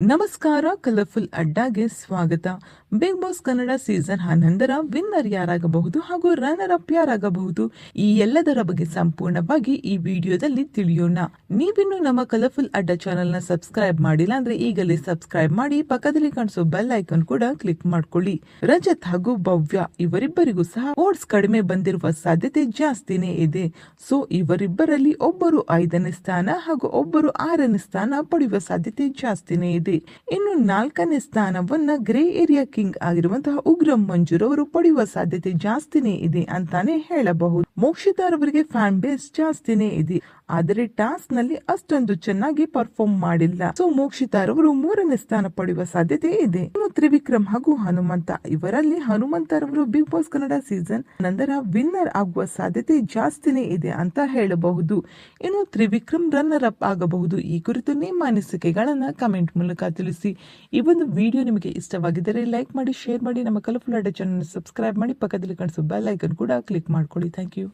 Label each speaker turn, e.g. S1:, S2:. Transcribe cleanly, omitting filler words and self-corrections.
S1: ನಮಸ್ಕಾರ, ಕಲರ್ಫುಲ್ ಅಡ್ಡಾಗೆ ಸ್ವಾಗತ. Bigg Boss Kannada season 11 winner ಯಾರಾಗಬಹುದು ಹಾಗೂ ರನ್ನರ್ ಅಪ್ ಯಾರಾಗಬಹುದು, ಈ ಎಲ್ಲದರ ಬಗ್ಗೆ ಸಂಪೂರ್ಣವಾಗಿ ಈ ವಿಡಿಯೋದಲ್ಲಿ ತಿಳಿಯೋಣ. ನೀವಿನ್ನು ನಮ್ಮ ಕಲರ್ಫುಲ್ ಅಡ್ಡ ಚಾನೆಲ್ ನ ಸಬ್ಸ್ಕ್ರೈಬ್ ಮಾಡಿಲ್ಲ ಅಂದ್ರೆ ಈಗಲೇ ಸಬ್ಸ್ಕ್ರೈಬ್ ಮಾಡಿ, ಪಕ್ಕದಲ್ಲಿ ಕಾಣಿಸೋ ಬೆಲ್ ಐಕಾನ್ ಕೂಡ ಕ್ಲಿಕ್ ಮಾಡ್ಕೊಳ್ಳಿ. ರಜತ್ ಹಾಗೂ ಭವ್ಯ ಇವರಿಬ್ಬರಿಗೂ ಸಹ ಓಟ್ಸ್ ಕಡಿಮೆ ಬಂದಿರುವ ಸಾಧ್ಯತೆ ಜಾಸ್ತಿನೇ ಇದೆ. ಸೊ ಇವರಿಬ್ಬರಲ್ಲಿ ಒಬ್ಬರು 5ನೇ ಸ್ಥಾನ ಹಾಗೂ ಒಬ್ಬರು 6ನೇ ಸ್ಥಾನ ಪಡೆಯುವ ಸಾಧ್ಯತೆ ಜಾಸ್ತಿನೇ ಇದೆ. ಇನ್ನು 4ನೇ ಸ್ಥಾನವನ್ನ ಗ್ರೇ ಏರಿಯಾ ಕಿಂಗ್ ಆಗಿರುವಂತಹ ಉಗ್ರಂ ಮಂಜೂರ್ ಅವರು ಪಡೆಯುವ ಸಾಧ್ಯತೆ ಜಾಸ್ತಿನೇ ಇದೆ ಅಂತಾನೆ ಹೇಳಬಹುದು. ಮೋಕ್ಷಿತಾ ಅವರಿಗೆ ಫ್ಯಾನ್ ಬೇಸ್ ಜಾಸ್ತಿನೇ ಇದೆ, ಆದರೆ ಟಾಸ್ಕ್ ನಲ್ಲಿ ಅಷ್ಟೊಂದು ಚೆನ್ನಾಗಿ ಪರ್ಫಾರ್ಮ್ ಮಾಡಿಲ್ಲ. ಸೊ ಮೋಕ್ಷಿತಾ ಅವರು 3ನೇ ಸ್ಥಾನ ಪಡೆಯುವ ಸಾಧ್ಯತೆ ಇದೆ. ಇನ್ನು ತ್ರಿವಿಕ್ರಮ್ ಹಾಗೂ ಹನುಮಂತ ಇವರಲ್ಲಿ ಹನುಮಂತ ಅವರು ಬಿಗ್ ಬಾಸ್ ಕನ್ನಡ ಸೀಸನ್ ನಂತರ ವಿನ್ನರ್ ಆಗುವ ಸಾಧ್ಯತೆ ಜಾಸ್ತಿನೇ ಇದೆ ಅಂತ ಹೇಳಬಹುದು. ಇನ್ನು ತ್ರಿವಿಕ್ರಮ್ ರನ್ನರ್ ಅಪ್ ಆಗಬಹುದು. ಈ ಕುರಿತು ನಿಮ್ಮ ಅನಿಸಿಕೆಗಳನ್ನ ಕಮೆಂಟ್ ಮೂಲಕ ತಿಳಿಸಿ. ಈ ಒಂದು ವಿಡಿಯೋ ನಿಮಗೆ ಇಷ್ಟವಾಗಿದ್ದರೆ ಲೈಕ್ ಮಾಡಿ, ಶೇರ್ ಮಾಡಿ, ನಮ್ಮ ಕಲರ್ಫುಲ್ ಅಡ್ಡ ಚಾನೆಲ್ ಸಬ್ಸ್ಕ್ರೈಬ್ ಮಾಡಿ, ಪಕ್ಕದಲ್ಲಿ ಕಾಣಿಸೋ ಬೆಲ್ ಐಕನ್ ಕೂಡ ಕ್ಲಿಕ್ ಮಾಡ್ಕೊಳ್ಳಿ. Thank you.